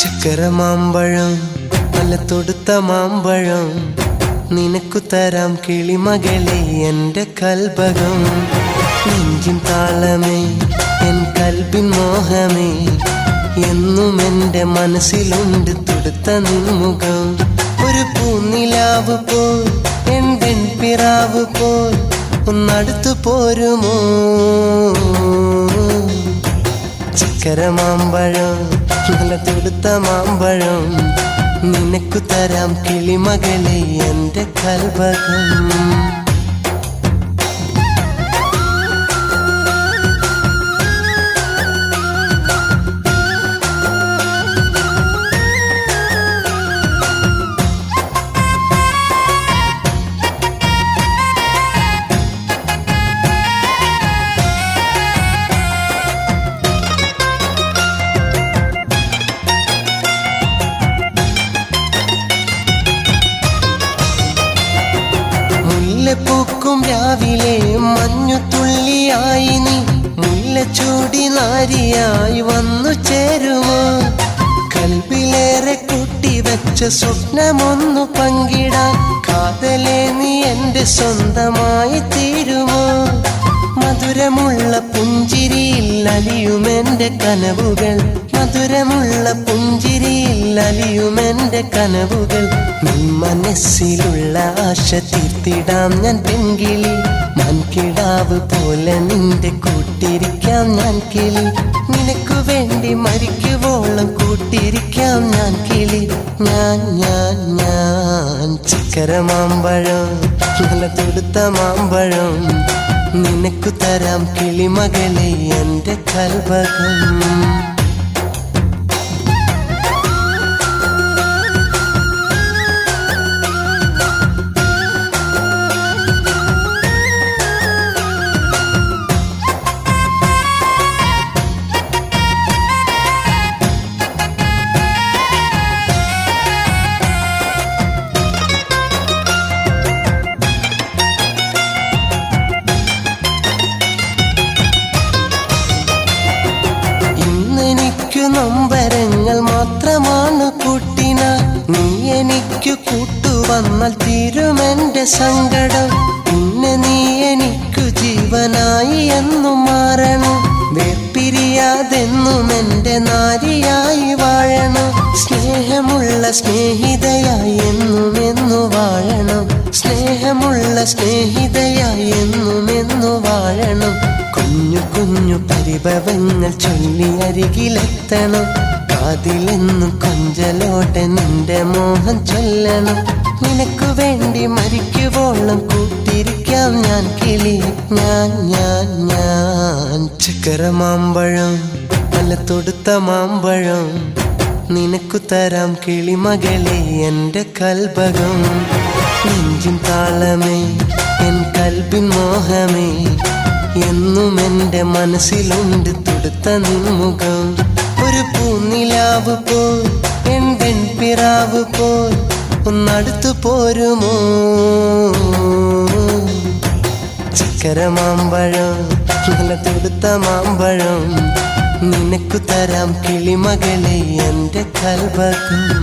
ചക്കരമാമ്പഴം നല്ല തൊടുത്ത മാമ്പഴം നിനക്കു തരാം കിളിമകളെ എൻ്റെ കൽബകം. നെഞ്ചിൻ താളമേ എൻ കൽബിൻ മോഹമേ എന്നും എൻ്റെ മനസ്സിലുണ്ട് തൊടുത്ത നിൻമുഖം. ഒരു പൂനിലാവ് പോൽ എൻ വെൺപിറാവ് പോൽ ഒന്നടുത്തു പോരുമോ? ചക്കരമാമ്പഴം നല്ല തൊടുത്ത മാമ്പഴം നിനക്കു തരാം കിളിമകളെ എൻ്റെ കൽബകം. പൂക്കും രാവിലെ മഞ്ഞു തുള്ളിയായി നീ മുല്ലച്ചൂടി നാരിയായി വന്നു ചേരുമോ? കൽബിലേറെ കൂട്ടിവെച്ച സ്വപ്നമൊന്നു പങ്കിടാൻ കാതലേ നീ എൻ്റെ സ്വന്തമായി തീരുമോ? മധുരമുള്ള പുഞ്ചിരിയിൽ അലിയുമെൻ്റെ കനവുകൾ, മധുരമുള്ള പുഞ്ചിരിയിൽ അലിയുമെൻ്റെ കനവുകൾ. നിൻ മനസ്സിലുള്ള ആശ തീർത്തിടാം ഞാൻ പെൺകിളി, മൺകിടാവ് പോലെ നിന്റെ കൂട്ടിരിക്കാം ഞാൻ കിളി. നിനക്കു വേണ്ടി മരിക്കുവോളം കൂട്ടിരിക്കാം ഞാൻ കിളി. ഞാൻ ചക്കരമാമ്പഴം നല്ല തൊടുത്ത മാമ്പഴം നിനക്കു തരാം കിളിമകളെ എൻ്റെ കൽബകം. നൊമ്പരങ്ങൾ മാത്രമാണ് കൂട്ടിന, നീ എനിക്കു കൂട്ടുവന്നാൽ തീരുമെൻ്റെ സങ്കടം. പിന്നെ നീ എനിക്കു ജീവനായി എന്നും മാറണം, വേർപിരിയാതെന്നും എൻ്റെ നാരിയായി വാഴണം. സ്നേഹമുള്ള സ്നേഹിതയായി എന്നും എന്നു വാഴണം, സ്നേഹമുള്ള സ്നേഹിതയായി എന്നും എന്നു വാഴണം. കുഞ്ഞു കുഞ്ഞു പരിഭവങ്ങൾ ചൊല്ലി അരികിലെത്തണം, കാതിലെന്നു കൊഞ്ചലോടെ നിന്റെ മോഹം ചൊല്ലണം. നിനക്കു വേണ്ടി മരിക്കുവോളം കൂട്ടിരിക്കാം ഞാൻ കിളി. ഞാൻ ചക്കരമാമ്പഴം നല്ല തൊടുത്ത മാമ്പഴം നിനക്കു തരാം കിളിമകളെ എൻ്റെ കൽബകം. നെഞ്ചിൻ താളമേ എൻ കൽബിൻ മോഹമേ എന്നും എൻ്റെ മനസ്സിലുണ്ട് തൊടുത്ത നിൻമുഖം. ഒരു പൂനിലാവ് പോൽ എൻ വെൺപിറാവ് പോൽ ഒന്നടുത്തു പോരുമോ? ചക്കരമാമ്പഴം നല്ല തൊടുത്ത മാമ്പഴം നിനക്കു തരാം കിളിമകളെ എൻ്റെ കൽബകം.